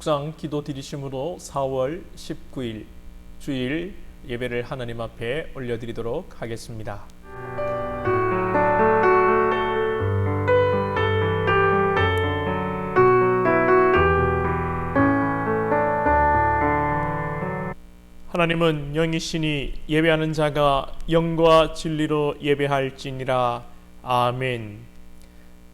묵상 기도 드리심으로 4월 19일 주일 예배를 하나님 앞에 올려드리도록 하겠습니다. 하나님은 영이시니 예배하는 자가 영과 진리로 예배할지니라. 아멘.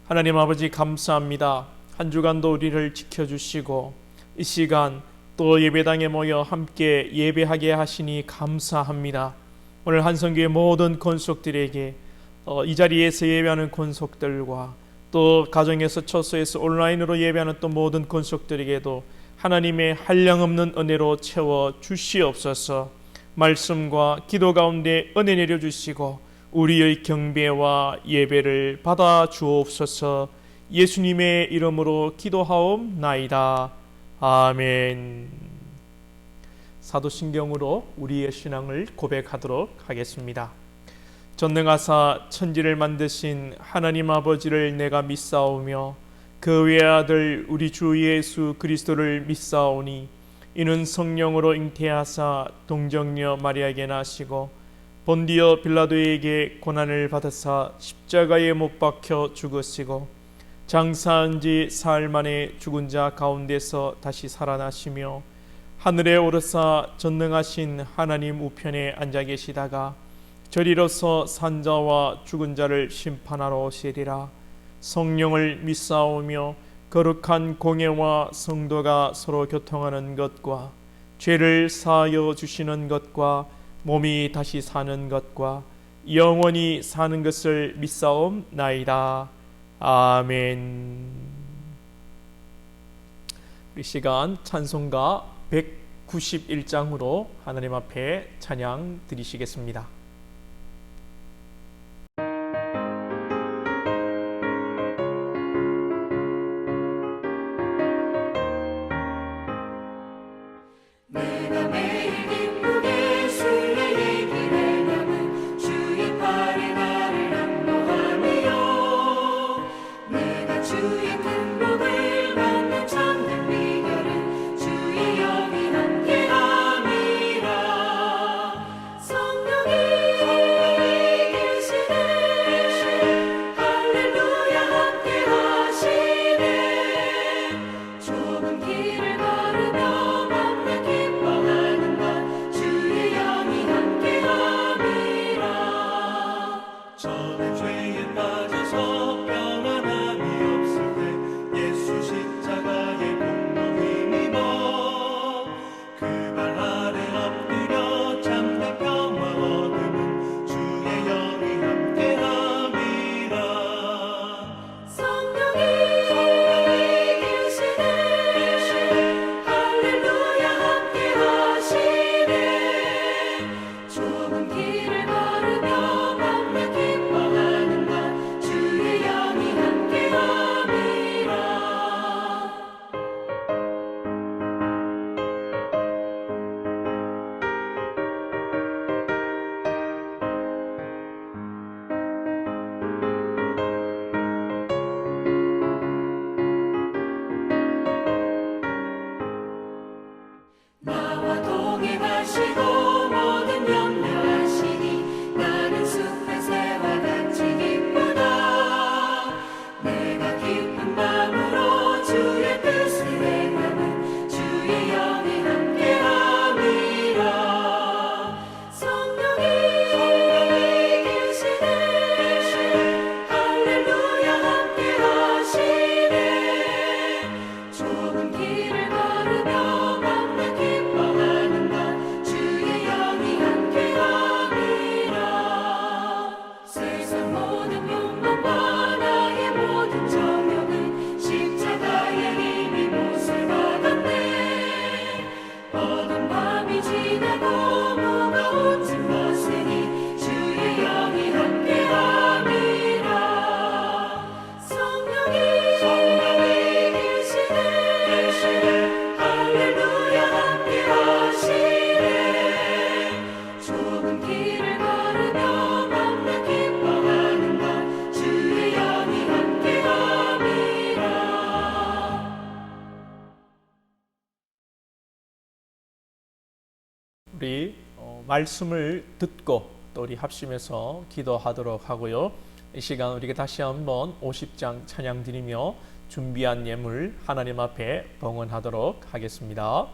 하나님 아버지 감사합니다. 한 주간도 우리를 지켜주시고 이 시간 또 예배당에 모여 함께 예배하게 하시니 감사합니다. 오늘 한성교회 모든 권속들에게 이 자리에서 예배하는 권속들과 또 가정에서 처소에서 온라인으로 예배하는 또 모든 권속들에게도 하나님의 한량없는 은혜로 채워 주시옵소서. 말씀과 기도 가운데 은혜 내려주시고 우리의 경배와 예배를 받아 주옵소서. 예수님의 이름으로 기도하옵나이다. 아멘. 사도신경으로 우리의 신앙을 고백하도록 하겠습니다. 전능하사 천지를 만드신 하나님 아버지를 내가 믿사오며 그 외아들 우리 주 예수 그리스도를 믿사오니 이는 성령으로 잉태하사 동정녀 마리아에게 나시고 본디오 빌라도에게 고난을 받으사 십자가에 못 박혀 죽으시고 장사한 지 사흘 만에 죽은 자 가운데서 다시 살아나시며 하늘에 오르사 전능하신 하나님 우편에 앉아 계시다가 저리로서 산자와 죽은 자를 심판하러 오시리라. 성령을 믿사오며 거룩한 공예와 성도가 서로 교통하는 것과 죄를 사하여 주시는 것과 몸이 다시 사는 것과 영원히 사는 것을 믿사옵나이다. 아멘. 이 시간 찬송가 191장으로 하나님 앞에 찬양 드리시겠습니다. 성령이 우리 말씀을 듣고 또 우리 합심해서 기도하도록 하고요. 이 시간 우리가 다시 한번 50장 찬양 드리며 준비한 예물 하나님 앞에 봉헌하도록 하겠습니다.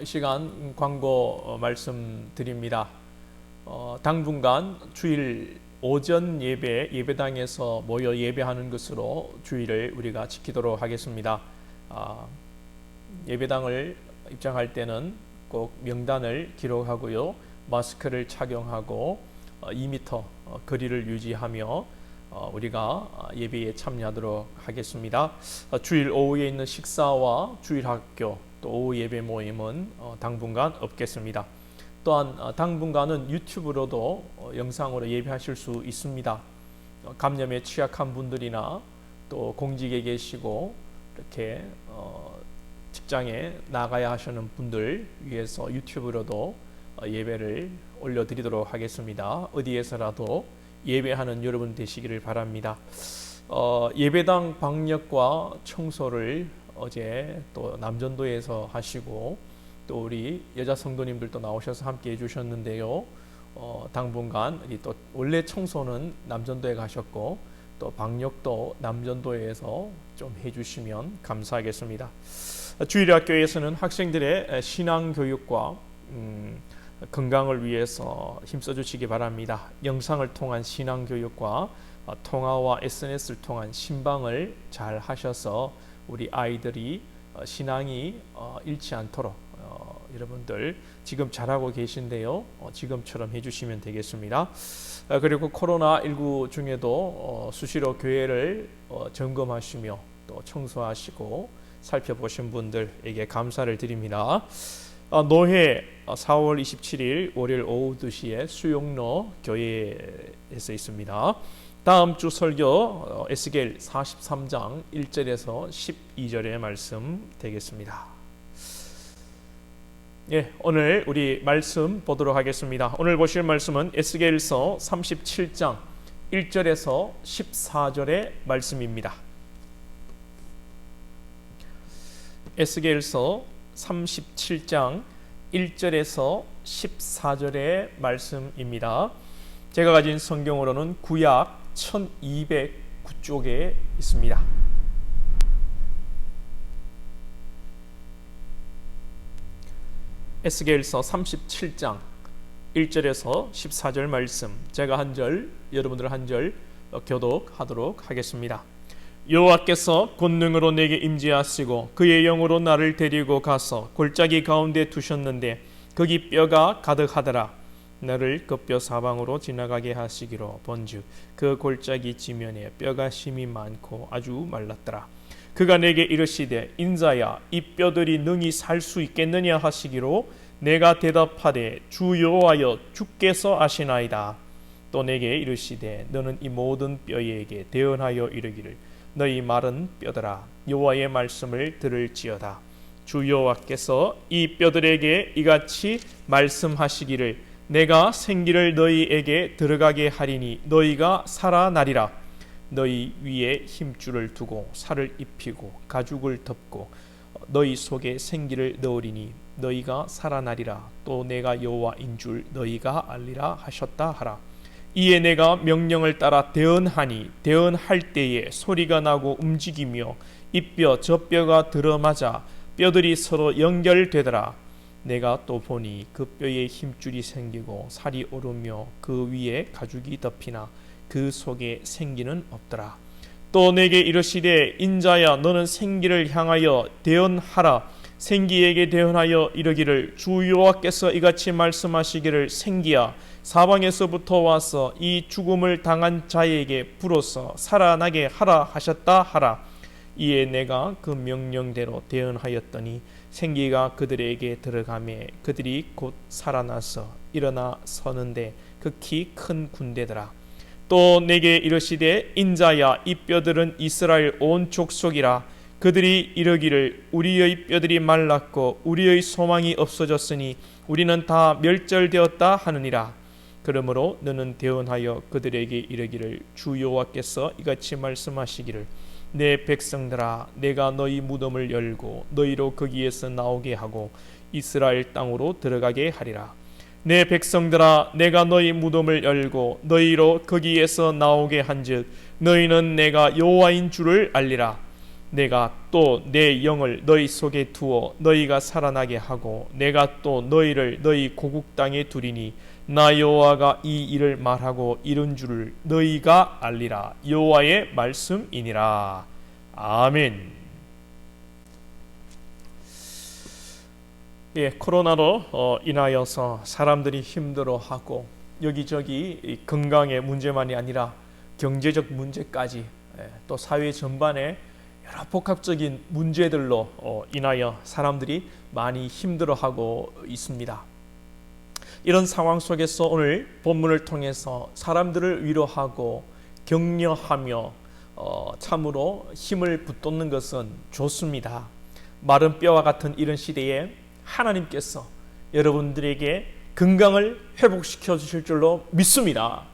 이 시간 광고 말씀드립니다. 당분간 주일 오전 예배당에서 모여 예배하는 것으로 주일을 우리가 지키도록 하겠습니다. 예배당을 입장할 때는 꼭 명단을 기록하고요. 마스크를 착용하고 2m 거리를 유지하며 우리가 예배에 참여하도록 하겠습니다. 주일 오후에 있는 식사와 주일 학교 또 오후 예배 모임은 당분간 없겠습니다. 또한 당분간은 유튜브로도 영상으로 예배하실 수 있습니다. 감염에 취약한 분들이나 또 공직에 계시고 이렇게 직장에 나가야 하시는 분들 위해서 유튜브로도 예배를 올려드리도록 하겠습니다. 어디에서라도 예배하는 여러분 되시기를 바랍니다. 예배당 방역과 청소를 어제 또 남전도에서 하시고 또 우리 여자 성도님들도 나오셔서 함께 해주셨는데요. 당분간 또 원래 청소는 남전도에 가셨고 또 방역도 남전도에서 좀 해주시면 감사하겠습니다. 주일학교에서는 학생들의 신앙교육과 건강을 위해서 힘써주시기 바랍니다. 영상을 통한 신앙교육과 통화와 SNS를 통한 신방을 잘 하셔서 우리 아이들이 신앙이 잃지 않도록 여러분들 지금 잘하고 계신데요. 지금처럼 해주시면 되겠습니다. 그리고 코로나19 중에도 수시로 교회를 점검하시며 또 청소하시고 살펴보신 분들에게 감사를 드립니다. 노회 4월 27일 월요일 오후 2시에 수용로 교회에서 있습니다. 다음 주 설교 에스겔 43장 1절에서 12절의 말씀 되겠습니다. 오늘 우리 말씀 보도록 하겠습니다. 오늘 보실 말씀은 에스겔서 37장 1절에서 14절의 말씀입니다. 에스겔서 37장 1절에서 14절의 말씀입니다. 제가 가진 성경으로는 구약 1209쪽에 있습니다. 에스겔서 37장 1절에서 14절 말씀, 제가 한 절, 여러분들 한 절 교독하도록 하겠습니다. 여호와께서 권능으로 내게 임재하시고 그의 영으로 나를 데리고 가서 골짜기 가운데 두셨는데 거기 뼈가 가득하더라. 나를 그 뼈 사방으로 지나가게 하시기로 본즉 그 골짜기 지면에 뼈가 심이 많고 아주 말랐더라. 그가 내게 이르시되 인자야 이 뼈들이 능히 살 수 있겠느냐 하시기로 내가 대답하되 주 여호와여 주께서 아시나이다. 또 내게 이르시되 너는 이 모든 뼈에게 대언하여 이르기를 너희 마른 뼈들아 여호와의 말씀을 들을지어다. 주 여호와께서 이 뼈들에게 이같이 말씀하시기를 내가 생기를 너희에게 들어가게 하리니 너희가 살아나리라. 너희 위에 힘줄을 두고 살을 입히고 가죽을 덮고 너희 속에 생기를 넣으리니 너희가 살아나리라. 또 내가 여호와인 줄 너희가 알리라 하셨다 하라. 이에 내가 명령을 따라 대언하니 대언할 때에 소리가 나고 움직이며 이 뼈 저 뼈가 들어맞아 뼈들이 서로 연결되더라. 내가 또 보니 그 뼈에 힘줄이 생기고 살이 오르며 그 위에 가죽이 덮이나 그 속에 생기는 없더라. 또 내게 이르시되 인자야 너는 생기를 향하여 대언하라. 생기에게 대언하여 이르기를 주 여호와께서 이같이 말씀하시기를 생기야 사방에서부터 와서 이 죽음을 당한 자에게 불어서 살아나게 하라 하셨다 하라. 이에 내가 그 명령대로 대언하였더니 생기가 그들에게 들어가매 그들이 곧 살아나서 일어나 서는데 극히 큰 군대더라. 또 내게 이르시되 인자야 이 뼈들은 이스라엘 온 족속이라. 그들이 이르기를 우리의 뼈들이 말랐고 우리의 소망이 없어졌으니 우리는 다 멸절되었다 하느니라. 그러므로 너는 대언하여 그들에게 이르기를 주 여호와께서 이같이 말씀하시기를 내 백성들아 내가 너희 무덤을 열고 너희로 거기에서 나오게 하고 이스라엘 땅으로 들어가게 하리라. 내 백성들아 내가 너희 무덤을 열고 너희로 거기에서 나오게 한즉 너희는 내가 여호와인 줄을 알리라. 내가 또 내 영을 너희 속에 두어 너희가 살아나게 하고 내가 또 너희를 너희 고국 땅에 두리니 나 여호와가 이 일을 말하고 이룬 줄을 너희가 알리라. 여호와의 말씀이니라. 아멘. 코로나로 인하여서 사람들이 힘들어하고 여기저기 건강의 문제만이 아니라 경제적 문제까지 또 사회 전반에 여러 복합적인 문제들로 인하여 사람들이 많이 힘들어하고 있습니다. 이런 상황 속에서 오늘 본문을 통해서 사람들을 위로하고 격려하며 참으로 힘을 붙돋는 것은 좋습니다. 마른 뼈와 같은 이런 시대에 하나님께서 여러분들에게 건강을 회복시켜 주실 줄로 믿습니다.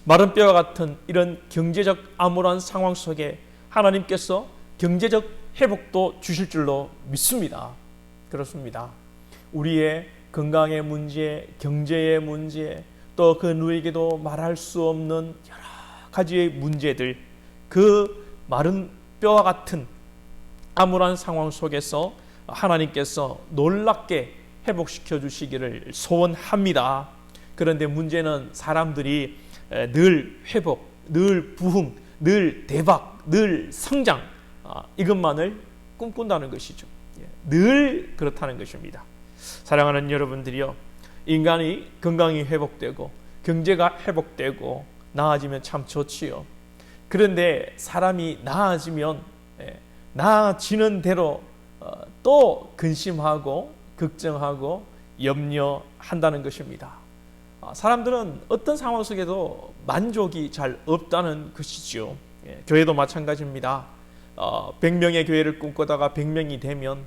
마른 뼈와 같은 이런 경제적 암울한 상황 속에 하나님께서 경제적 회복도 주실 줄로 믿습니다. 그렇습니다. 우리의 건강의 문제, 경제의 문제, 또 그 누구에게도 말할 수 없는 여러 가지의 문제들, 그 마른 뼈와 같은 암울한 상황 속에서 하나님께서 놀랍게 회복시켜 주시기를 소원합니다. 그런데 문제는 사람들이 늘 회복, 늘 부흥, 늘 대박, 늘 성장, 이것만을 꿈꾼다는 것이죠. 늘 그렇다는 것입니다. 사랑하는 여러분들이요, 인간이 건강이 회복되고 경제가 회복되고 나아지면 참 좋지요. 그런데 사람이 나아지면 나아지는 대로 또 근심하고 걱정하고 염려한다는 것입니다. 사람들은 어떤 상황 속에도 만족이 잘 없다는 것이죠. 교회도 마찬가지입니다. 100명의 교회를 꿈꾸다가 100명이 되면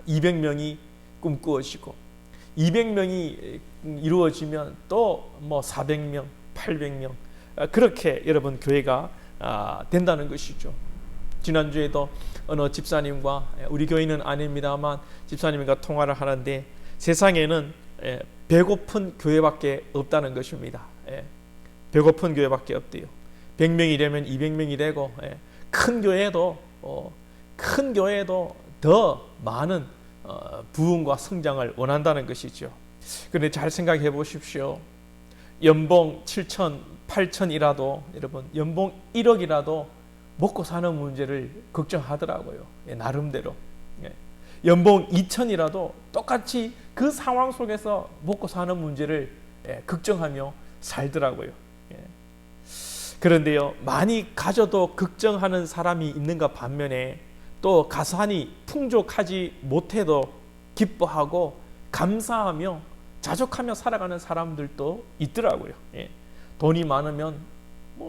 200명이 꿈꾸어지고, 200명이 이루어지면 또 400명, 800명, 그렇게 여러분 교회가 된다는 것이죠. 지난주에도 어느 집사님과, 우리 교회는 아닙니다만 집사님과 통화를 하는데, 세상에는 배고픈 교회밖에 없다는 것입니다. 배고픈 교회밖에 없대요. 100명이 되면 200명이 되고, 큰 교회도 더 많은 부흥과 성장을 원한다는 것이죠. 그런데 잘 생각해 보십시오. 연봉 7천, 8천이라도, 여러분 연봉 1억이라도 먹고 사는 문제를 걱정하더라고요. 나름대로. 연봉 2천이라도 똑같이 그 상황 속에서 먹고 사는 문제를 걱정하며 살더라고요. 그런데요, 많이 가져도 걱정하는 사람이 있는가 반면에, 또 가산이 풍족하지 못해도 기뻐하고 감사하며 자족하며 살아가는 사람들도 있더라고요. 돈이 많으면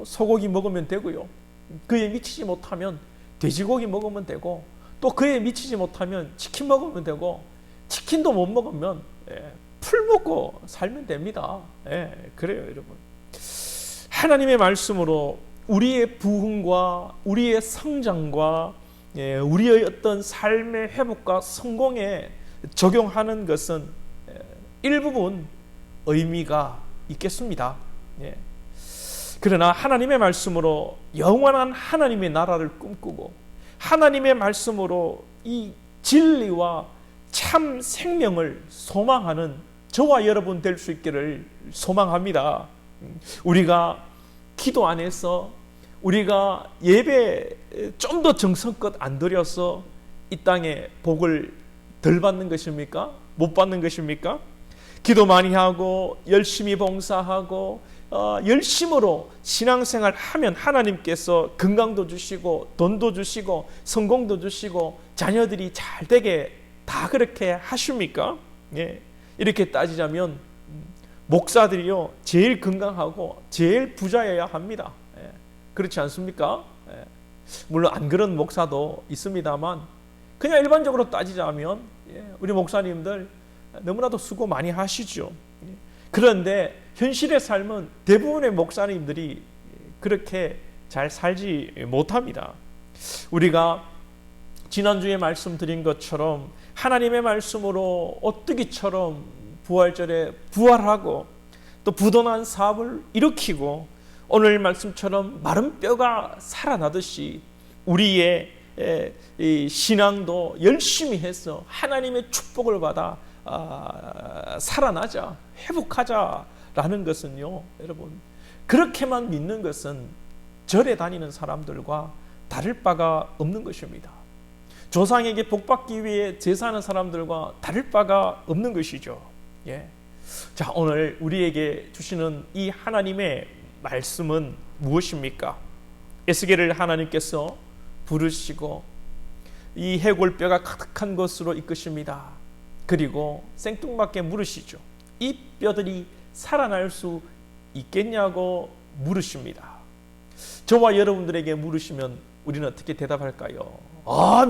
소고기 먹으면 되고요, 그에 미치지 못하면 돼지고기 먹으면 되고, 또 그에 미치지 못하면 치킨 먹으면 되고, 치킨도 못 먹으면 풀 먹고 살면 됩니다. 그래요, 여러분. 하나님의 말씀으로 우리의 부흥과 우리의 성장과 우리의 어떤 삶의 회복과 성공에 적용하는 것은 일부분 의미가 있겠습니다. 그러나 하나님의 말씀으로 영원한 하나님의 나라를 꿈꾸고, 하나님의 말씀으로 이 진리와 참 생명을 소망하는 저와 여러분 될 수 있기를 소망합니다. 우리가 기도 안에서, 우리가 예배 좀 더 정성껏 안 드려서 이 땅에 복을 덜 받는 것입니까? 못 받는 것입니까? 기도 많이 하고 열심히 봉사하고 열심으로 신앙생활 하면 하나님께서 건강도 주시고 돈도 주시고 성공도 주시고 자녀들이 잘 되게 다 그렇게 하십니까? 이렇게 따지자면 목사들이요, 제일 건강하고 제일 부자여야 합니다. 그렇지 않습니까? 물론 안 그런 목사도 있습니다만, 그냥 일반적으로 따지자면 우리 목사님들 너무나도 수고 많이 하시죠. 그런데 현실의 삶은 대부분의 목사님들이 그렇게 잘 살지 못합니다. 우리가 지난주에 말씀드린 것처럼 하나님의 말씀으로 오뚜기처럼 부활절에 부활하고 또 부도난 사업을 일으키고, 오늘 말씀처럼 마른 뼈가 살아나듯이 우리의 이 신앙도 열심히 해서 하나님의 축복을 받아 살아나자, 회복하자라는 것은요, 여러분, 그렇게만 믿는 것은 절에 다니는 사람들과 다를 바가 없는 것입니다. 조상에게 복받기 위해 제사하는 사람들과 다를 바가 없는 것이죠. 자, 오늘 우리에게 주시는 이 하나님의 말씀은 무엇입니까? 에스겔을 하나님께서 부르시고 이 해골뼈가 가득한 것으로 이끄십니다. 그리고 생뚱맞게 물으시죠. 이 뼈들이 살아날 수 있겠냐고 물으십니다. 저와 여러분들에게 물으시면 우리는 어떻게 대답할까요?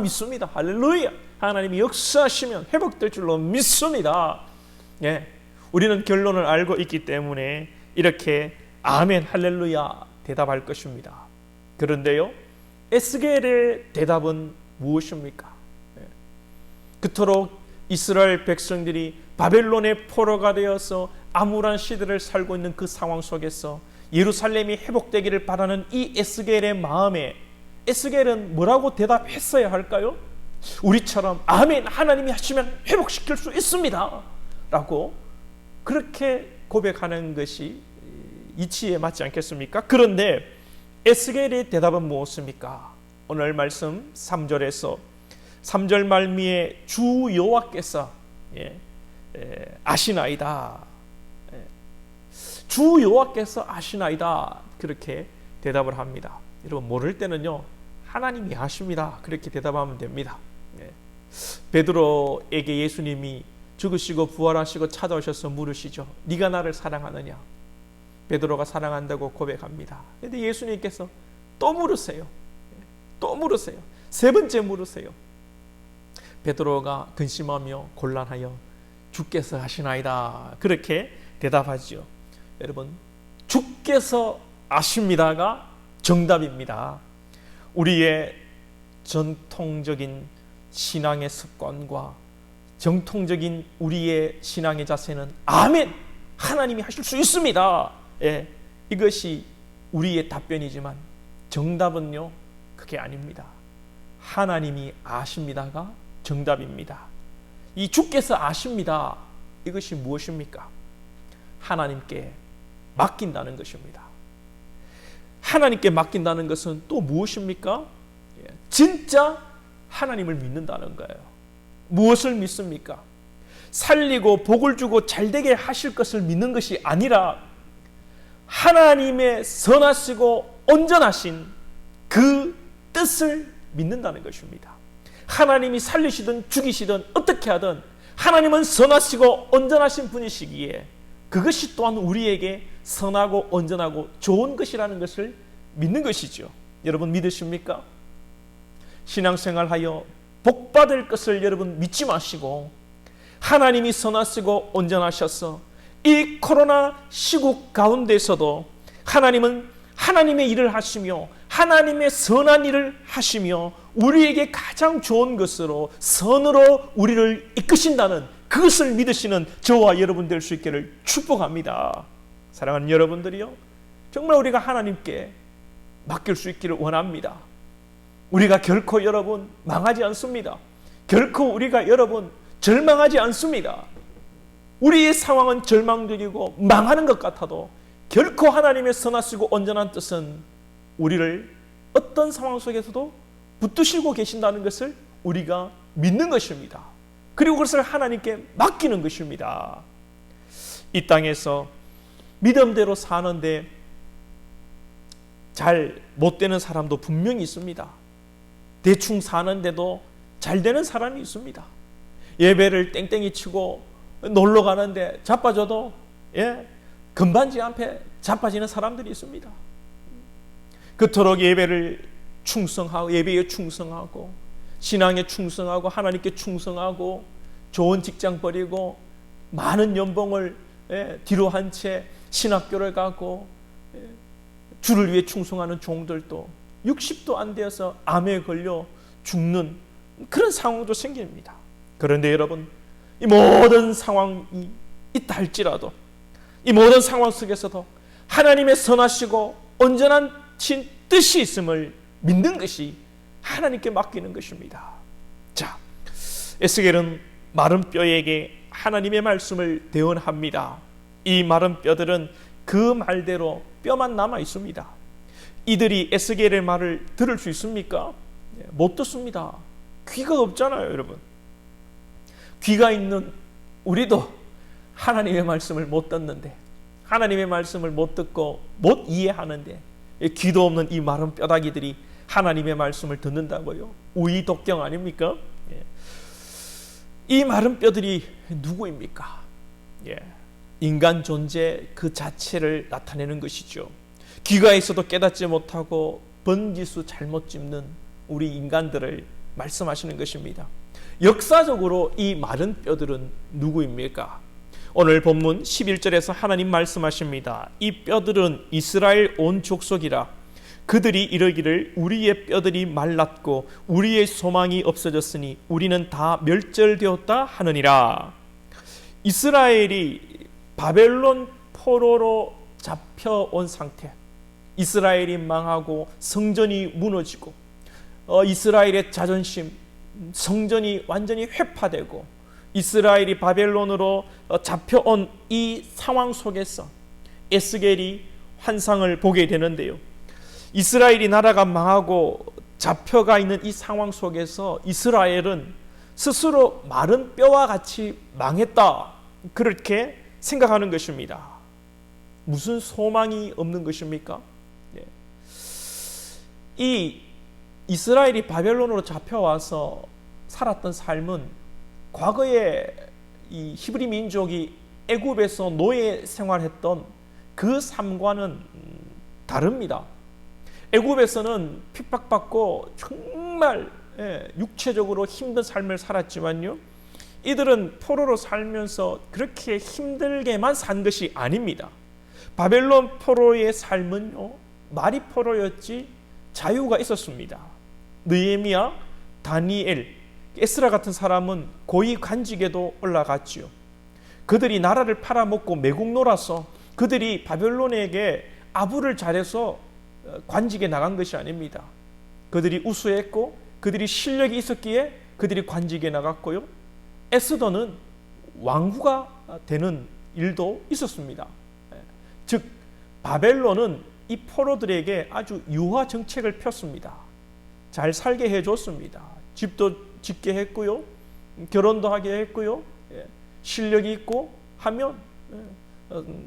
믿습니다. 할렐루야. 하나님이 역사하시면 회복될 줄로 믿습니다. 우리는 결론을 알고 있기 때문에 이렇게 아멘, 할렐루야 대답할 것입니다. 그런데요, 에스겔의 대답은 무엇입니까? 그토록 이스라엘 백성들이 바벨론의 포로가 되어서 암울한 시대를 살고 있는 그 상황 속에서 예루살렘이 회복되기를 바라는 이 에스겔의 마음에 에스겔은 뭐라고 대답했어야 할까요? 우리처럼 아멘, 하나님이 하시면 회복시킬 수 있습니다 라고 그렇게 고백하는 것이 이치에 맞지 않겠습니까? 그런데 에스겔의 대답은 무엇입니까? 오늘 말씀 3절에서 3절 말미에 주 여호와께서 아시나이다. 주 여호와께서 아시나이다. 그렇게 대답을 합니다. 여러분, 모를 때는요, 하나님이 아십니다. 그렇게 대답하면 됩니다. 베드로에게 예수님이 죽으시고 부활하시고 찾아오셔서 물으시죠. 네가 나를 사랑하느냐? 베드로가 사랑한다고 고백합니다. 그런데 예수님께서 또 물으세요. 또 물으세요. 세 번째 물으세요. 베드로가 근심하며 곤란하여 주께서 하시나이다. 그렇게 대답하죠. 여러분, 주께서 아십니다가 정답입니다. 우리의 전통적인 신앙의 습관과 정통적인 우리의 신앙의 자세는 아멘! 하나님이 하실 수 있습니다. 이것이 우리의 답변이지만 정답은요, 그게 아닙니다. 하나님이 아십니다가 정답입니다. 이 주께서 아십니다. 이것이 무엇입니까? 하나님께 맡긴다는 것입니다. 하나님께 맡긴다는 것은 또 무엇입니까? 진짜 하나님을 믿는다는 거예요. 무엇을 믿습니까? 살리고 복을 주고 잘되게 하실 것을 믿는 것이 아니라 하나님의 선하시고 온전하신 그 뜻을 믿는다는 것입니다. 하나님이 살리시든 죽이시든 어떻게 하든 하나님은 선하시고 온전하신 분이시기에 그것이 또한 우리에게 선하고 온전하고 좋은 것이라는 것을 믿는 것이죠. 여러분, 믿으십니까? 신앙생활하여 복받을 것을 여러분 믿지 마시고 하나님이 선하시고 온전하셔서 이 코로나 시국 가운데서도 하나님은 하나님의 일을 하시며 하나님의 선한 일을 하시며 우리에게 가장 좋은 것으로 선으로 우리를 이끄신다는 그것을 믿으시는 저와 여러분 될 수 있기를 축복합니다. 사랑하는 여러분들이요, 정말 우리가 하나님께 맡길 수 있기를 원합니다. 우리가 결코 여러분 망하지 않습니다. 결코 우리가 여러분 절망하지 않습니다. 우리의 상황은 절망적이고 망하는 것 같아도 결코 하나님의 선하시고 온전한 뜻은 우리를 어떤 상황 속에서도 붙드시고 계신다는 것을 우리가 믿는 것입니다. 그리고 그것을 하나님께 맡기는 것입니다. 이 땅에서 믿음대로 사는데 잘 못 되는 사람도 분명히 있습니다. 대충 사는데도 잘 되는 사람이 있습니다. 예배를 땡땡이 치고 놀러 가는데 자빠져도 금반지 앞에 자빠지는 사람들이 있습니다. 그토록 예배를 충성하고 예배에 충성하고 신앙에 충성하고 하나님께 충성하고 좋은 직장 버리고 많은 연봉을 뒤로 한 채 신학교를 가고 주를 위해 충성하는 종들도 60도 안 되어서 암에 걸려 죽는 그런 상황도 생깁니다. 그런데 여러분, 이 모든 상황이 있다 할지라도 이 모든 상황 속에서도 하나님의 선하시고 온전한 뜻이 있음을 믿는 것이 하나님께 맡기는 것입니다. 자, 에스겔은 마른 뼈에게 하나님의 말씀을 대언합니다. 이 마른 뼈들은 그 말대로 뼈만 남아 있습니다. 이들이 에스겔의 말을 들을 수 있습니까? 못 듣습니다. 귀가 없잖아요, 여러분. 귀가 있는 우리도 하나님의 말씀을 못 듣는데, 하나님의 말씀을 못 듣고 못 이해하는데 귀도 없는 이 마른 뼈다귀들이 하나님의 말씀을 듣는다고요? 우이독경 아닙니까? 이 마른 뼈들이 누구입니까? 인간 존재 그 자체를 나타내는 것이죠. 귀가 있어도 깨닫지 못하고 번지수 잘못 짚는 우리 인간들을 말씀하시는 것입니다. 역사적으로 이 마른 뼈들은 누구입니까? 오늘 본문 11절에서 하나님 말씀하십니다. 이 뼈들은 이스라엘 온 족속이라. 그들이 이르기를 우리의 뼈들이 말랐고 우리의 소망이 없어졌으니 우리는 다 멸절되었다 하느니라. 이스라엘이 바벨론 포로로 잡혀온 상태, 이스라엘이 망하고 성전이 무너지고 이스라엘의 자존심, 성전이 완전히 회파되고 이스라엘이 바벨론으로 잡혀온 이 상황 속에서 에스겔이 환상을 보게 되는데요. 이스라엘이 나라가 망하고 잡혀가 있는 이 상황 속에서 이스라엘은 스스로 마른 뼈와 같이 망했다, 그렇게 생각하는 것입니다. 무슨 소망이 없는 것입니까? 이 이스라엘이 바벨론으로 잡혀와서 살았던 삶은 과거에 이 히브리 민족이 애굽에서 노예 생활했던 그 삶과는 다릅니다. 애굽에서는 핍박받고 정말 육체적으로 힘든 삶을 살았지만요, 이들은 포로로 살면서 그렇게 힘들게만 산 것이 아닙니다. 바벨론 포로의 삶은요, 말이 포로였지 자유가 있었습니다. 느헤미야, 다니엘, 에스라 같은 사람은 고위 관직에도 올라갔지요. 그들이 나라를 팔아먹고 매국 놀아서 그들이 바벨론에게 아부를 잘해서 관직에 나간 것이 아닙니다. 그들이 우수했고 그들이 실력이 있었기에 그들이 관직에 나갔고요, 에스더는 왕후가 되는 일도 있었습니다. 즉 바벨론은 이 포로들에게 아주 유화 정책을 폈습니다. 잘 살게 해줬습니다. 집도 짓게 했고요, 결혼도 하게 했고요, 실력이 있고 하면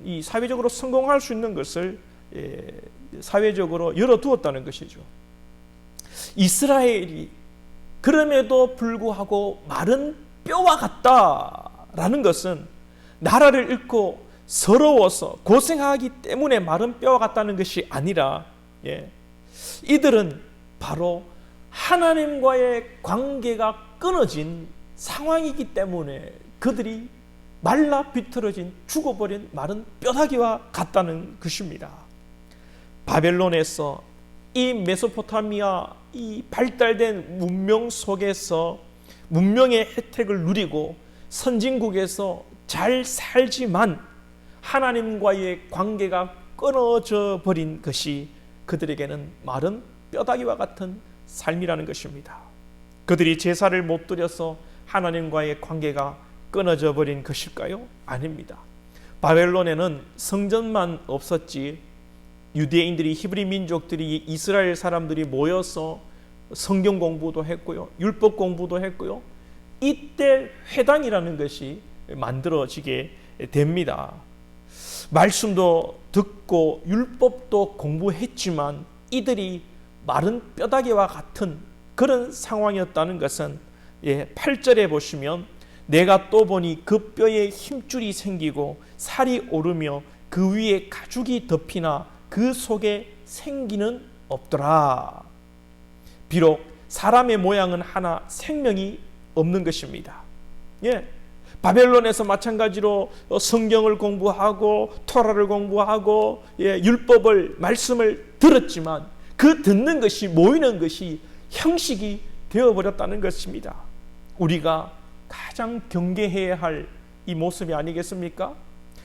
이 사회적으로 성공할 수 있는 것을 사회적으로 열어두었다는 것이죠. 이스라엘이 그럼에도 불구하고 마른 뼈와 같다라는 것은 나라를 잃고 서러워서 고생하기 때문에 마른 뼈와 같다는 것이 아니라, 이들은 바로 하나님과의 관계가 끊어진 상황이기 때문에 그들이 말라 비틀어진 죽어버린 마른 뼈다귀와 같다는 것입니다. 바벨론에서 이 메소포타미아 이 발달된 문명 속에서 문명의 혜택을 누리고 선진국에서 잘 살지만 하나님과의 관계가 끊어져 버린 것이 그들에게는 마른 뼈다귀와 같은 삶이라는 것입니다. 그들이 제사를 못 드려서 하나님과의 관계가 끊어져 버린 것일까요? 아닙니다. 바벨론에는 성전만 없었지 유대인들이, 히브리 민족들이, 이스라엘 사람들이 모여서 성경 공부도 했고요, 율법 공부도 했고요, 이때 회당이라는 것이 만들어지게 됩니다. 말씀도 듣고 율법도 공부했지만 이들이 마른 뼈다귀와 같은 그런 상황이었다는 것은 8절에 보시면 내가 또 보니 그 뼈에 힘줄이 생기고 살이 오르며 그 위에 가죽이 덮이나 그 속에 생기는 없더라. 비록 사람의 모양은 하나 생명이 없는 것입니다. 바벨론에서 마찬가지로 성경을 공부하고 토라를 공부하고 율법을, 말씀을 들었지만 그 듣는 것이, 모이는 것이 형식이 되어버렸다는 것입니다. 우리가 가장 경계해야 할 이 모습이 아니겠습니까?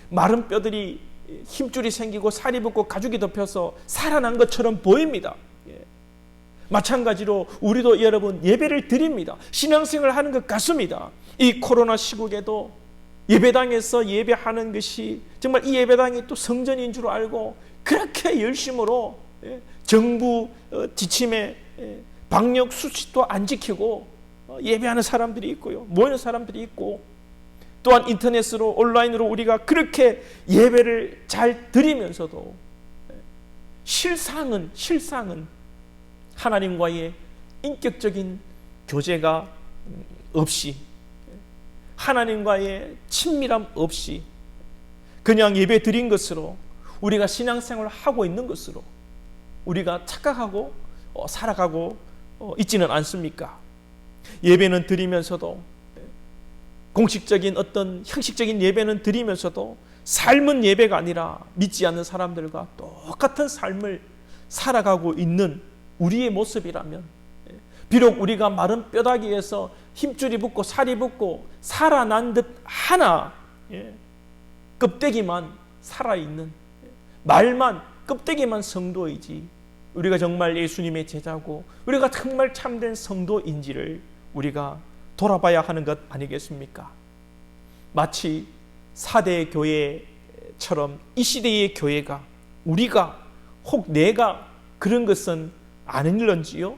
마른 뼈들이 힘줄이 생기고 살이 붙고 가죽이 덮여서 살아난 것처럼 보입니다. 마찬가지로 우리도 여러분 예배를 드립니다. 신앙생활을 하는 것 같습니다. 이 코로나 시국에도 예배당에서 예배하는 것이 정말 이 예배당이 또 성전인 줄 알고 그렇게 열심으로 정부 지침에 방역 수칙도 안 지키고 예배하는 사람들이 있고요, 모이는 사람들이 있고, 또한 인터넷으로, 온라인으로 우리가 그렇게 예배를 잘 드리면서도 실상은 하나님과의 인격적인 교제가 없이, 하나님과의 친밀함 없이 그냥 예배 드린 것으로, 우리가 신앙생활을 하고 있는 것으로 우리가 착각하고 살아가고 있지는 않습니까? 예배는 드리면서도, 공식적인 어떤 형식적인 예배는 드리면서도 삶은 예배가 아니라 믿지 않는 사람들과 똑같은 삶을 살아가고 있는 우리의 모습이라면, 비록 우리가 마른 뼈다귀에서 힘줄이 붙고 살이 붙고 살아난 듯 하나 껍데기만 살아있는, 말만 껍데기만 성도이지 우리가 정말 예수님의 제자고 우리가 정말 참된 성도인지를 우리가 돌아봐야 하는 것 아니겠습니까? 마치 4대 교회처럼 이 시대의 교회가, 우리가 혹 내가 그런 것은 아닐런지요?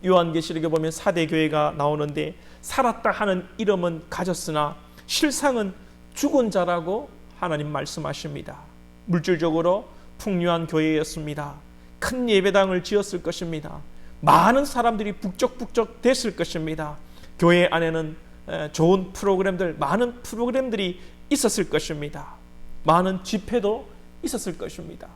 요한계시록에 보면 4대 교회가 나오는데 살았다 하는 이름은 가졌으나 실상은 죽은 자라고 하나님 말씀하십니다. 물질적으로 풍요한 교회였습니다. 큰 예배당을 지었을 것입니다. 많은 사람들이 북적북적 됐을 것입니다. 교회 안에는 좋은 프로그램들, 많은 프로그램들이 있었을 것입니다. 많은 집회도 있었을 것입니다.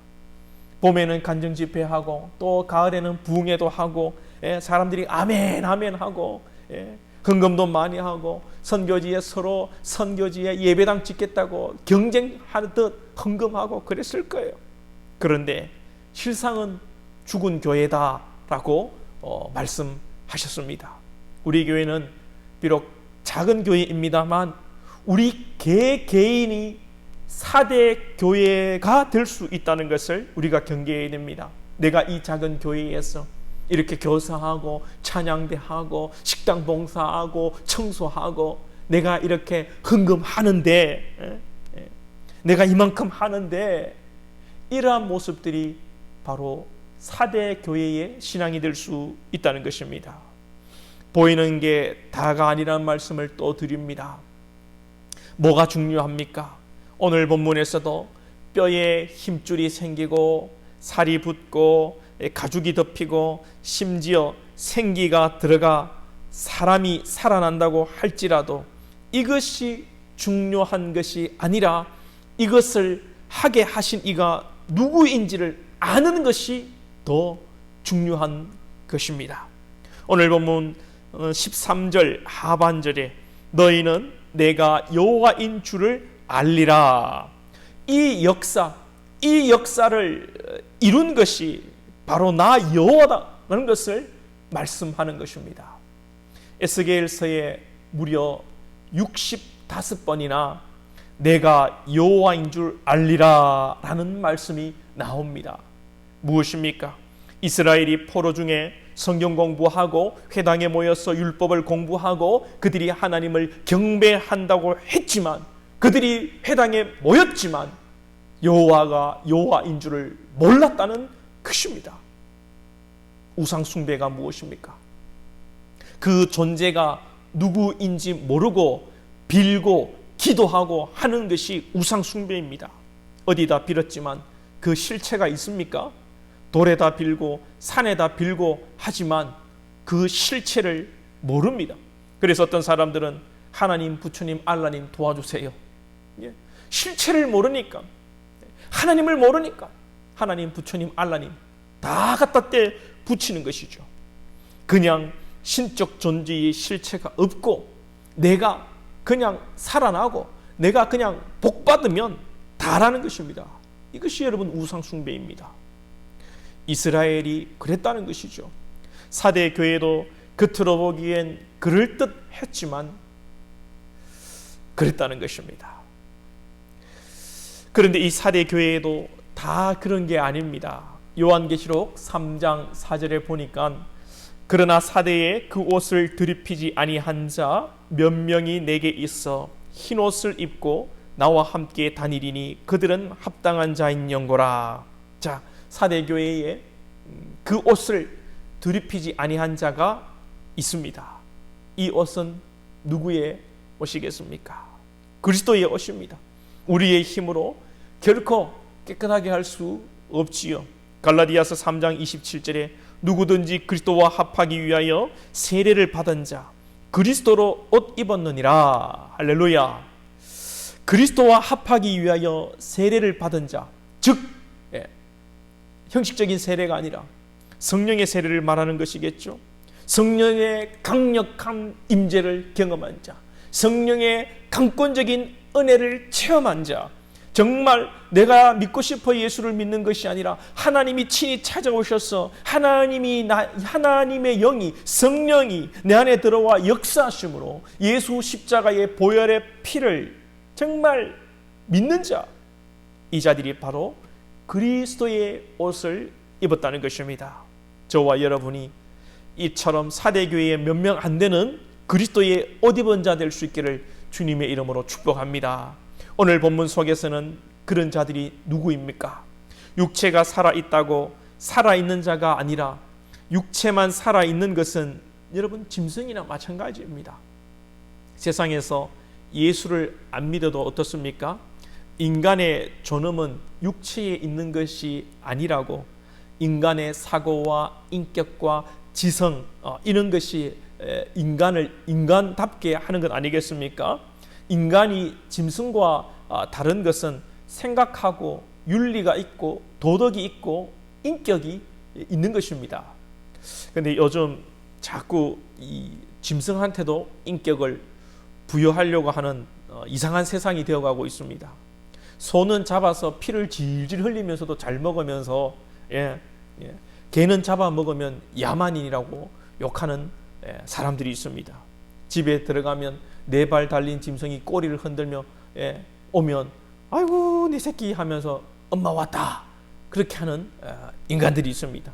봄에는 간증 집회하고 또 가을에는 부흥회도 하고 사람들이 아멘 아멘 하고 헌금도 많이 하고 선교지에 서로 선교지에 예배당 짓겠다고 경쟁하듯 헌금하고 그랬을 거예요. 그런데 실상은 죽은 교회다라고 말씀하셨습니다. 우리 교회는 비록 작은 교회입니다만 우리 개개인이 4대 교회가 될 수 있다는 것을 우리가 경계해야 됩니다. 내가 이 작은 교회에서 이렇게 교사하고 찬양대하고 식당 봉사하고 청소하고 내가 이렇게 헌금하는데 내가 이만큼 하는데 이러한 모습들이 바로 4대 교회의 신앙이 될 수 있다는 것입니다. 보이는 게 다가 아니라는 말씀을 또 드립니다. 뭐가 중요합니까? 오늘 본문에서도 뼈에 힘줄이 생기고 살이 붙고 가죽이 덮이고 심지어 생기가 들어가 사람이 살아난다고 할지라도 이것이 중요한 것이 아니라 이것을 하게 하신 이가 누구인지를 아는 것이 더 중요한 것입니다. 오늘 본문 13절 하반절에 너희는 내가 여호와인 줄을 알리라. 이 역사를 이룬 것이 바로 나 여호와다라는 것을 말씀하는 것입니다. 에스겔서에 무려 65번이나 내가 여호와인 줄 알리라 라는 말씀이 나옵니다. 무엇입니까? 이스라엘이 포로 중에 성경 공부하고 회당에 모여서 율법을 공부하고 그들이 하나님을 경배한다고 했지만 그들이 회당에 모였지만 여호와가 여호와인 줄을 몰랐다는 것입니다. 우상 숭배가 무엇입니까? 그 존재가 누구인지 모르고 빌고 기도하고 하는 것이 우상 숭배입니다. 어디다 빌었지만 그 실체가 있습니까? 돌에다 빌고 산에다 빌고 하지만 그 실체를 모릅니다. 그래서 어떤 사람들은 하나님, 부처님, 알라님 도와주세요. 실체를 모르니까, 하나님을 모르니까 하나님, 부처님, 알라님 다 갖다 대 붙이는 것이죠. 그냥 신적 존재의 실체가 없고 내가 그냥 살아나고 내가 그냥 복받으면 다라는 것입니다. 이것이 여러분 우상 숭배입니다. 이스라엘이 그랬다는 것이죠. 4대 교회도 겉으로 보기엔 그럴듯했지만 그랬다는 것입니다. 그런데 이 4대 교회에도 다 그런 게 아닙니다. 요한계시록 3장 4절에 보니까 그러나 4대에 그 옷을 드립히지 아니한 자 몇 명이 내게 있어 흰 옷을 입고 나와 함께 다니리니 그들은 합당한 자인 영고라. 자, 4대 교회에 그 옷을 드립히지 아니한 자가 있습니다. 이 옷은 누구의 옷이겠습니까? 그리스도의 옷입니다. 우리의 힘으로 결코 깨끗하게 할 수 없지요. 갈라디아서 3장 27절에 누구든지 그리스도와 합하기 위하여 세례를 받은 자 그리스도로 옷 입었느니라. 할렐루야. 그리스도와 합하기 위하여 세례를 받은 자, 즉 형식적인 세례가 아니라 성령의 세례를 말하는 것이겠죠. 성령의 강력한 임재를 경험한 자, 성령의 강권적인 은혜를 체험한 자, 정말 내가 믿고 싶어 예수를 믿는 것이 아니라 하나님이 친히 찾아오셔서 하나님의 영이, 성령이 내 안에 들어와 역사하심으로 예수 십자가의 보혈의 피를 정말 믿는 자, 이 자들이 바로 그리스도의 옷을 입었다는 것입니다. 저와 여러분이 이처럼 4대 교회에 몇 명 안 되는 그리스도의 옷 입은 자 될 수 있기를 주님의 이름으로 축복합니다. 오늘 본문 속에서는 그런 자들이 누구입니까? 육체가 살아있다고 살아있는 자가 아니라 육체만 살아있는 것은 여러분 짐승이나 마찬가지입니다. 세상에서 예수를 안 믿어도 어떻습니까? 인간의 존엄은 육체에 있는 것이 아니라고, 인간의 사고와 인격과 지성, 이런 것이 인간을 인간답게 하는 것 아니겠습니까? 인간이 짐승과 다른 것은 생각하고 윤리가 있고 도덕이 있고 인격이 있는 것입니다. 그런데 요즘 자꾸 이 짐승한테도 인격을 부여하려고 하는 이상한 세상이 되어가고 있습니다. 소는 잡아서 피를 질질 흘리면서도 잘 먹으면서 개는 잡아먹으면 야만인이라고 욕하는 사람들이 있습니다. 집에 들어가면 4발 달린 짐승이 꼬리를 흔들며 오면 아이고 네 새끼 하면서 엄마 왔다 그렇게 하는 인간들이 있습니다.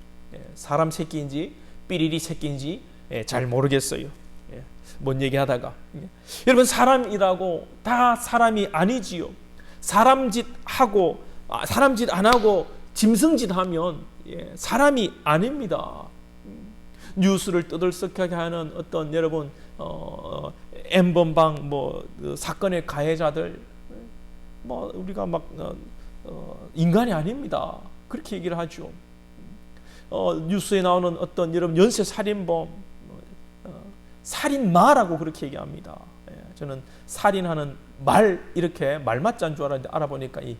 사람 새끼인지 삐리리 새끼인지 잘 모르겠어요. 뭔 얘기하다가 여러분, 사람이라고 다 사람이 아니지요. 사람 짓 안 하고 짐승 짓 하면 사람이 아닙니다. 뉴스를 떠들썩하게 하는 어떤 여러분 N번방 사건의 가해자들 우리가 막 인간이 아닙니다. 그렇게 얘기를 하죠. 뉴스에 나오는 어떤 여러분 연쇄 살인범 살인마라고 그렇게 얘기합니다. 저는 살인하는 말 이렇게 말맞자인 줄 알았는데 알아보니까 이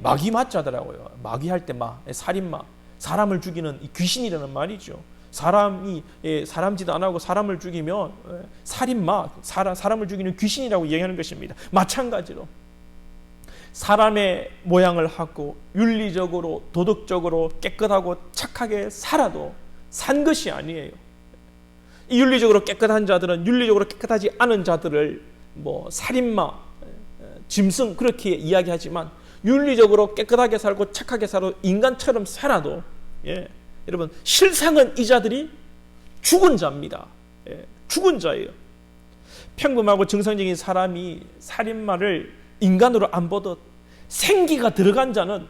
마귀맞자더라고요. 마귀할 때 살인마, 사람을 죽이는 이 귀신이라는 말이죠. 사람이 사람 짓 안 하고 사람을 죽이면 살인마, 사람을 죽이는 귀신이라고 얘기하는 것입니다. 마찬가지로 사람의 모양을 하고 윤리적으로 도덕적으로 깨끗하고 착하게 살아도 산 것이 아니에요. 이 윤리적으로 깨끗한 자들은 윤리적으로 깨끗하지 않은 자들을 살인마, 짐승 그렇게 이야기하지만 윤리적으로 깨끗하게 살고 착하게 살고 인간처럼 살아도 여러분 실상은 이 자들이 죽은 자입니다. 죽은 자예요. 평범하고 정상적인 사람이 살인마를 인간으로 안 보듯 생기가 들어간 자는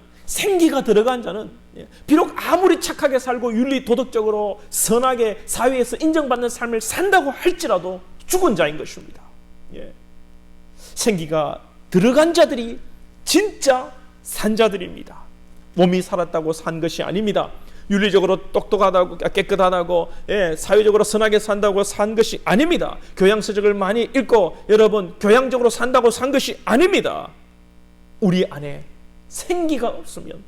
비록 아무리 착하게 살고 윤리 도덕적으로 선하게 사회에서 인정받는 삶을 산다고 할지라도 죽은 자인 것입니다. 생기가 들어간 자들이 진짜 산 자들입니다. 몸이 살았다고 산 것이 아닙니다. 윤리적으로 똑똑하다고 깨끗하다고 사회적으로 선하게 산다고 산 것이 아닙니다. 교양서적을 많이 읽고 여러분 교양적으로 산다고 산 것이 아닙니다. 우리 안에 생기가 없으면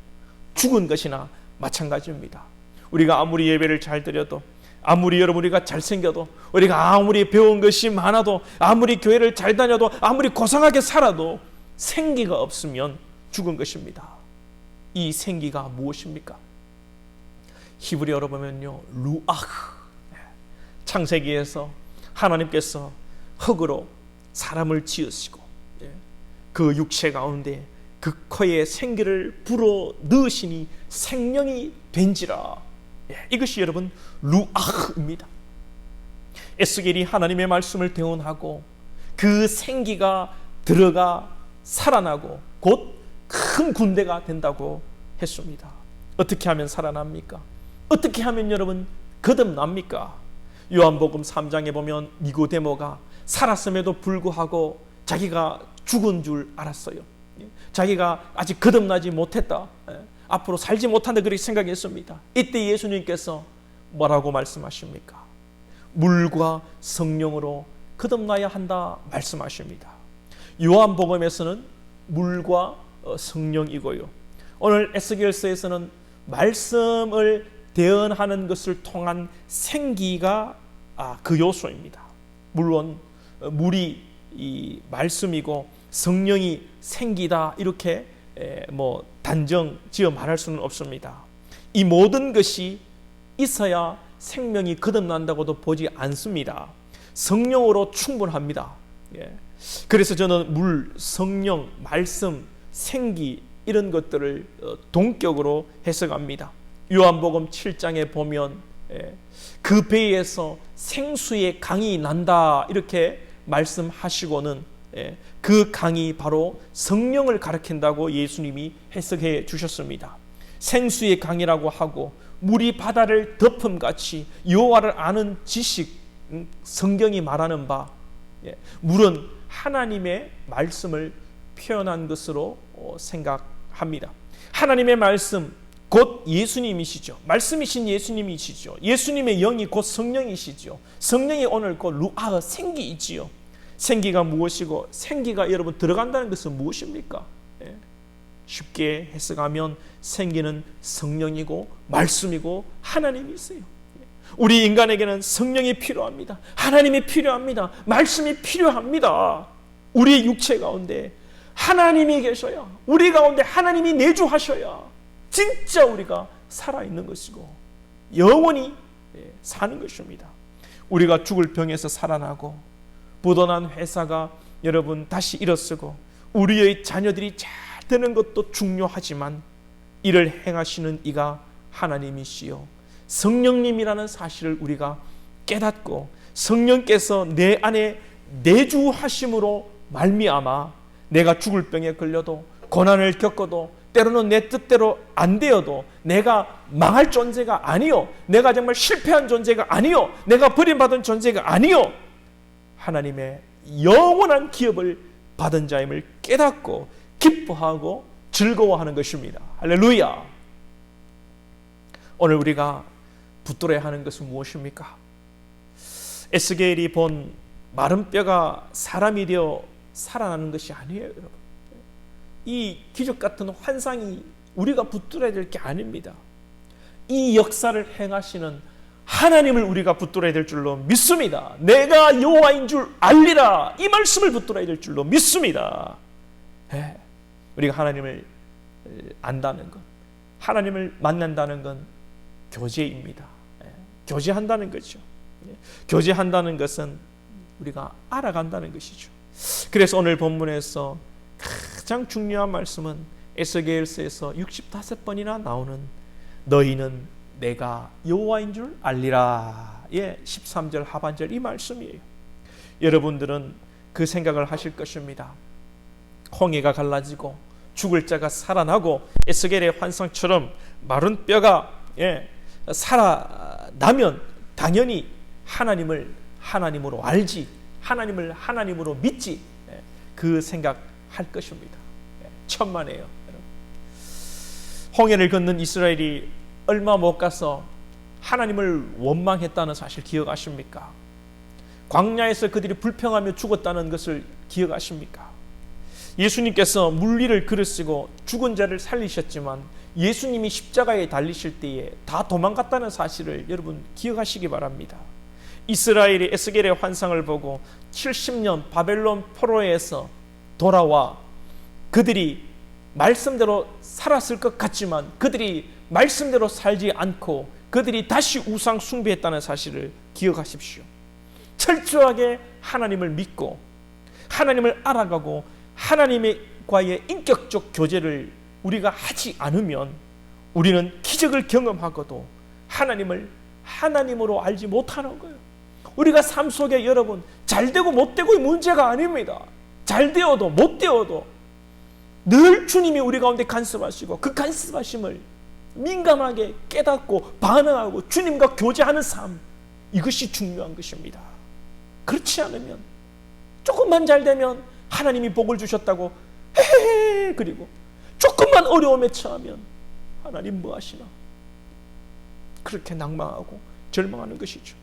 죽은 것이나 마찬가지입니다. 우리가 아무리 예배를 잘 드려도, 아무리 여러분 우리가 잘생겨도, 우리가 아무리 배운 것이 많아도, 아무리 교회를 잘 다녀도, 아무리 고상하게 살아도 생기가 없으면 죽은 것입니다. 이 생기가 무엇입니까? 히브리어로 보면요, 루아흐. 창세기에서 하나님께서 흙으로 사람을 지으시고 그 육체 가운데 그 코에 생기를 불어 넣으시니 생명이 된지라. 이것이 여러분 루아흐입니다. 에스겔이 하나님의 말씀을 대언하고 그 생기가 들어가 살아나고 곧 큰 군대가 된다고 했습니다. 어떻게 하면 살아납니까? 어떻게 하면 여러분 거듭납니까? 요한복음 3장에 보면 니고데모가 살았음에도 불구하고 자기가 죽은 줄 알았어요. 자기가 아직 거듭나지 못했다, 앞으로 살지 못한다 그렇게 생각했습니다. 이때 예수님께서 뭐라고 말씀하십니까? 물과 성령으로 거듭나야 한다 말씀하십니다. 요한복음에서는 물과 성령이고요, 오늘 에스겔서에서는 말씀을 대언하는 것을 통한 생기가 그 요소입니다. 물론 물이 이 말씀이고 성령이 생기다 이렇게 단정 지어 말할 수는 없습니다. 이 모든 것이 있어야 생명이 거듭난다고도 보지 않습니다. 성령으로 충분합니다. 그래서 저는 물, 성령, 말씀, 생기 이런 것들을 동격으로 해석합니다. 요한복음 7장에 보면 그 배에서 생수의 강이 난다 이렇게 말씀하시고는 그 강이 바로 성령을 가리킨다고 예수님이 해석해 주셨습니다. 생수의 강이라고 하고 물이 바다를 덮음같이 여호와를 아는 지식, 성경이 말하는 바, 물은 하나님의 말씀을 표현한 것으로 생각합니다. 하나님의 말씀 곧 예수님이시죠. 말씀이신 예수님이시죠. 예수님의 영이 곧 성령이시죠. 성령이 오늘 곧 루아흐 생기이지요. 생기가 무엇이고 생기가 여러분 들어간다는 것은 무엇입니까? 쉽게 해석하면 생기는 성령이고 말씀이고 하나님이세요. 우리 인간에게는 성령이 필요합니다. 하나님이 필요합니다. 말씀이 필요합니다. 우리의 육체 가운데 하나님이 계셔야, 우리 가운데 하나님이 내주하셔야 진짜 우리가 살아있는 것이고 영원히 사는 것입니다. 우리가 죽을 병에서 살아나고 부도난 회사가 여러분 다시 일어서고 우리의 자녀들이 잘 되는 것도 중요하지만 이를 행하시는 이가 하나님이시요 성령님이라는 사실을 우리가 깨닫고 성령께서 내 안에 내주하심으로 말미암아 내가 죽을 병에 걸려도 고난을 겪어도 때로는 내 뜻대로 안 되어도 내가 망할 존재가 아니요, 내가 정말 실패한 존재가 아니요, 내가 버림받은 존재가 아니요, 하나님의 영원한 기업을 받은 자임을 깨닫고 기뻐하고 즐거워하는 것입니다. 할렐루야. 오늘 우리가 붙들어야 하는 것은 무엇입니까? 에스겔이 본 마른 뼈가 사람이 되어 살아나는 것이 아니에요, 여러분. 이 기적 같은 환상이 우리가 붙들어야 될 게 아닙니다. 이 역사를 행하시는 하나님을 우리가 붙들어야 될 줄로 믿습니다. 내가 여호와인 줄 알리라, 이 말씀을 붙들어야 될 줄로 믿습니다. 우리가 하나님을 안다는 것, 하나님을 만난다는 건 교제입니다. 교제한다는 거죠. 교제한다는 것은 우리가 알아간다는 것이죠. 그래서 오늘 본문에서 가장 중요한 말씀은 에스겔서에서 65번이나 나오는 너희는 내가 여호와인 줄 알리라, 13절 하반절 이 말씀이에요. 여러분들은 그 생각을 하실 것입니다. 홍해가 갈라지고 죽을 자가 살아나고 에스겔의 환상처럼 마른 뼈가 살아나면 당연히 하나님을 하나님으로 알지, 하나님을 하나님으로 믿지, 그 생각할 것입니다. 천만에요. 홍해를 걷는 이스라엘이 얼마 못 가서 하나님을 원망했다는 사실 기억하십니까? 광야에서 그들이 불평하며 죽었다는 것을 기억하십니까? 예수님께서 물리를 그르시고 죽은 자를 살리셨지만 예수님이 십자가에 달리실 때에 다 도망갔다는 사실을 여러분 기억하시기 바랍니다. 이스라엘이 에스겔의 환상을 보고 70년 바벨론 포로에서 돌아와 그들이 말씀대로 살았을 것 같지만 그들이 말씀대로 살지 않고 그들이 다시 우상 숭배했다는 사실을 기억하십시오. 철저하게 하나님을 믿고 하나님을 알아가고 하나님과의 인격적 교제를 우리가 하지 않으면 우리는 기적을 경험하고도 하나님을 하나님으로 알지 못하는 거예요. 우리가 삶 속에 여러분 잘되고 못되고의 문제가 아닙니다. 잘되어도 못되어도 늘 주님이 우리 가운데 간섭하시고 그 간섭하심을 민감하게 깨닫고 반응하고 주님과 교제하는 삶, 이것이 중요한 것입니다. 그렇지 않으면 조금만 잘되면 하나님이 복을 주셨다고 헤헤헤, 그리고 조금만 어려움에 처하면 하나님 뭐 하시나, 그렇게 낭망하고 절망하는 것이죠.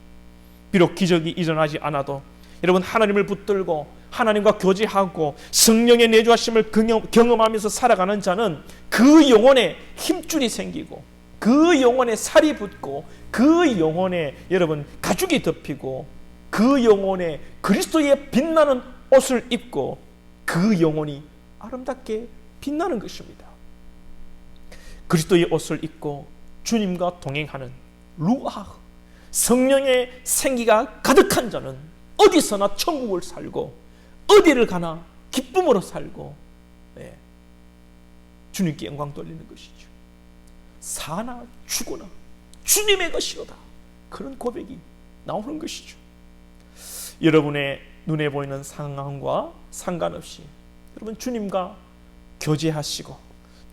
비록 기적이 일어나지 않아도 여러분 하나님을 붙들고 하나님과 교제하고 성령의 내주하심을 경험하면서 살아가는 자는 그 영혼에 힘줄이 생기고 그 영혼에 살이 붙고 그 영혼에 여러분 가죽이 덮이고 그 영혼에 그리스도의 빛나는 옷을 입고 그 영혼이 아름답게 빛나는 것입니다. 그리스도의 옷을 입고 주님과 동행하는 루아흐, 성령의 생기가 가득한 자는 어디서나 천국을 살고 어디를 가나 기쁨으로 살고 주님께 영광 돌리는 것이죠. 사나 죽으나 주님의 것이로다, 그런 고백이 나오는 것이죠. 여러분의 눈에 보이는 상황과 상관없이 여러분 주님과 교제하시고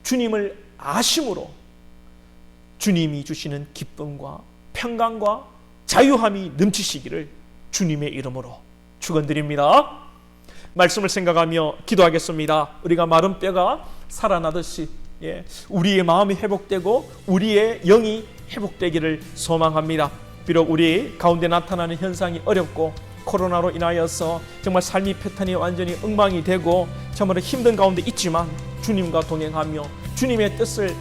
주님을 아심으로 주님이 주시는 기쁨과 평강과 자유함이 넘치시기를 주님의 이름으로 축원드립니다. 말씀을 생각하며 기도하겠습니다. 우리가 마른 뼈가 살아나듯이 우리의 마음이 회복되고 우리의 영이 회복되기를 소망합니다. 비록 우리 가운데 나타나는 현상이 어렵고 코로나로 인하여서 정말 삶의 패턴이 완전히 엉망이 되고 정말 힘든 가운데 있지만 주님과 동행하며 주님의 뜻을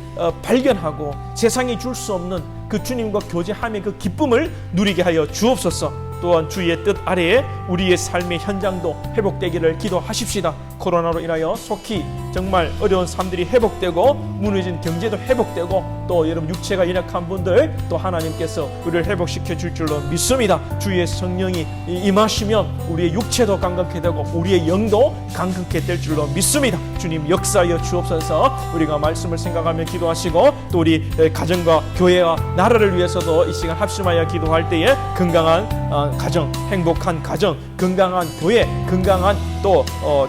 발견하고 세상이 줄 수 없는 그 주님과 교제함의 그 기쁨을 누리게 하여 주옵소서. 또한 주의 뜻 아래에 우리의 삶의 현장도 회복되기를 기도하십시다. 코로나로 인하여 속히 정말 어려운 삶들이 회복되고 무너진 경제도 회복되고 또 여러분 육체가 연약한 분들 또 하나님께서 우리를 회복시켜 줄 줄로 믿습니다. 주의 성령이 임하시면 우리의 육체도 강건케 되고 우리의 영도 강건케 될 줄로 믿습니다. 주님 역사하여 주옵소서. 우리가 말씀을 생각하며 기도하시고 또 우리 가정과 교회와 나라를 위해서도 이 시간 합심하여 기도할 때에 건강한 가정, 행복한 가정, 건강한 교회, 건강한 또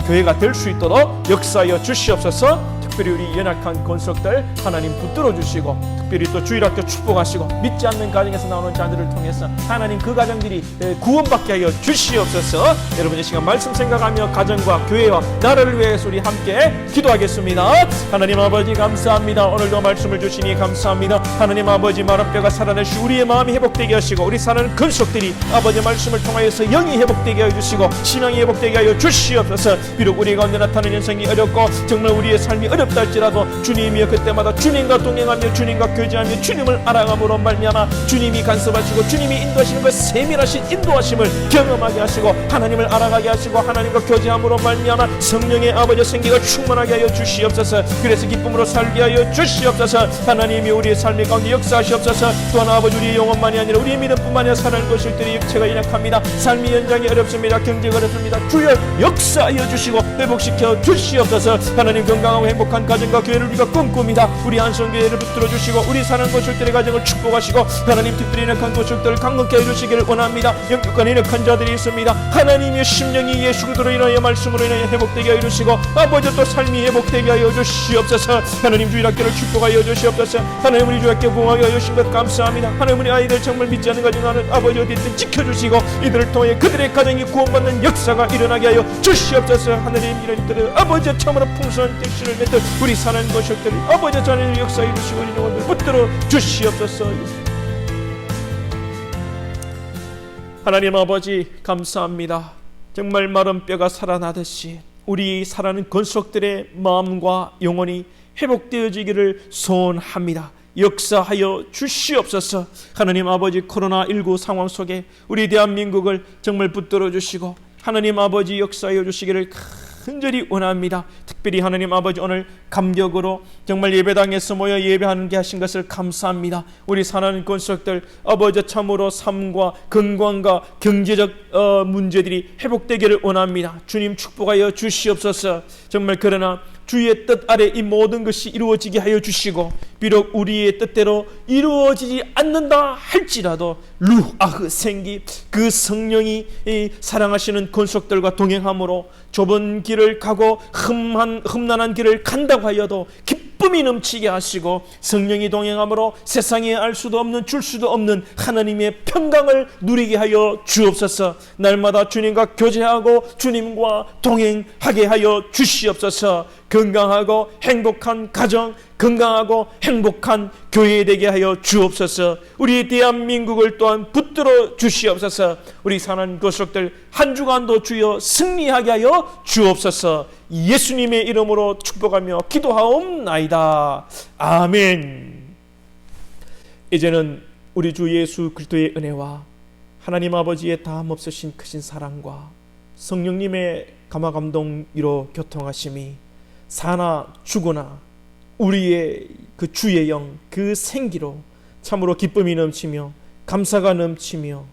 교회가 될 수 있도록 역사하여 주시옵소서. 특별히 우리 연약한 권속들 하나님 붙들어 주시고 특별히 또 주일학교 축복하시고 믿지 않는 가정에서 나오는 자들을 통해서 하나님 그 가정들이 구원받게 하여 주시옵소서. 여러분 이 시간 말씀 생각하며 가정과 교회와 나라를 위해서 우리 함께 기도하겠습니다. 하나님 아버지 감사합니다. 오늘도 말씀을 주시니 감사합니다. 하나님 아버지 마른 뼈가 살아내시 우리의 마음이 회복되게 하시고 우리 사는 근속들이 아버지 말씀을 통하여서 영이 회복되게 하여 주시고 신앙이 회복되게 하여 주시옵소서. 비록 우리 가운데 나타나는 현상이 어렵고 정말 우리의 삶이 어렵다 할지라도 주님이여 그때마다 주님과 동행하며 주님과 교제하며 주님을 알아감으로 말미암아 주님이 간섭하시고 주님이 인도하시는 그 세밀하신 인도하심을 경험하게 하시고 하나님을 알아가게 하시고 하나님과 교제함으로 말미암아 성령의 아버지 생기가 충만하게 하여 주시옵소서. 그래서 기쁨으로 살게 하여 주시옵소서. 하나님이 우리의 삶의 가운데 역사하시옵소서. 또한 아버지 우리의 영혼만이 아니라 우리의 믿음뿐만 아니라 살아가는 것들이 육체가 연약합니다. 삶의 현장이 어렵습니다. 경제가 어렵습니다. 주여 역사하여 주시고 회복시켜 주시옵소서. 하나님 건강하고 행복한 가정과 교회를 우리가 꿈꿉니다. 우리 한성교회를 붙들어 주시고 우리 사는 곳들의 가정을 축복하시고 하나님 특별히 연약한 곳들을 강건케 해주시기를 원합니다. 영육간 연약한 자들이 있습니다. 하나님의 심령이 예수 그리스도로 인하여 말씀으로 인하여 회복되게 하여 주시고 아버지 또 삶이 회복되게 하여 주시옵소서. 하나님 주일학교를 축복하여 주시옵소서. 하나님 우리 주일학교 부흥하게 하여 주신 것 감사합니다. 하나님 우리 아이들 정말 믿지 않는 가정하는 아버지 어디든 지켜주시고 이들을 통해 그들의 가정이 구원받는 역사가 일어나게 하여 주시옵소서. 하나님 이런 일들을 아버지 참으로 풍성한 택신을 맺듯 우리 사는 것들을 아버지 전에 역사해 주시고 우리 영혼을 붙들어 주시옵소서. 하나님 아버지 감사합니다. 정말 마른 뼈가 살아나듯이 우리 살아는 권속들의 마음과 영혼이 회복되어지기를 소원합니다. 역사하여 주시옵소서. 하나님 아버지 코로나19 상황 속에 우리 대한민국을 정말 붙들어 주시고 하나님 아버지 역사하여 주시기를 간절히 원합니다. 특별히 하나님 아버지 오늘 감격으로 정말 예배당에서 모여 예배하는 게 하신 것을 감사합니다. 우리 사는 권속들 아버지 참으로 삶과 건강과 경제적 문제들이 회복되기를 원합니다. 주님 축복하여 주시옵소서. 정말 그러나 주의 뜻 아래 이 모든 것이 이루어지게 하여 주시고 비록 우리의 뜻대로 이루어지지 않는다 할지라도 루아흐 생기 그 성령이 사랑하시는 권속들과 동행함으로 좁은 길을 가고 험난한 길을 간다고 하여도 기쁨이 넘치게 하시고 성령이 동행함으로 세상에 알 수도 없는 줄 수도 없는 하나님의 평강을 누리게 하여 주옵소서. 날마다 주님과 교제하고 주님과 동행하게 하여 주시옵소서. 건강하고 행복한 가정, 건강하고 행복한 교회 되게 하여 주옵소서. 우리 대한민국을 또한 붙들어 주시옵소서. 우리 사는 권속들 한 주간도 주여 승리하게 하여 주옵소서. 예수님의 이름으로 축복하며 기도하옵나이다. 아멘. 이제는 우리 주 예수 그리스도의 은혜와 하나님 아버지의 다함없으신 크신 사랑과 성령님의 감화감동으로 교통하심이 사나 죽으나 우리의 그 주의 영 그 생기로 참으로 기쁨이 넘치며 감사가 넘치며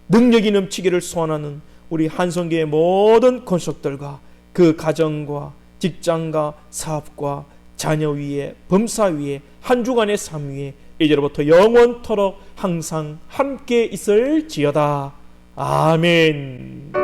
능력이 넘치기를 소원하는 우리 한성교의 모든 권속들과 그 가정과 직장과 사업과 자녀 위에 범사 위에 한 주간의 삶 위에 이제로부터 영원토록 항상 함께 있을지어다. 아멘.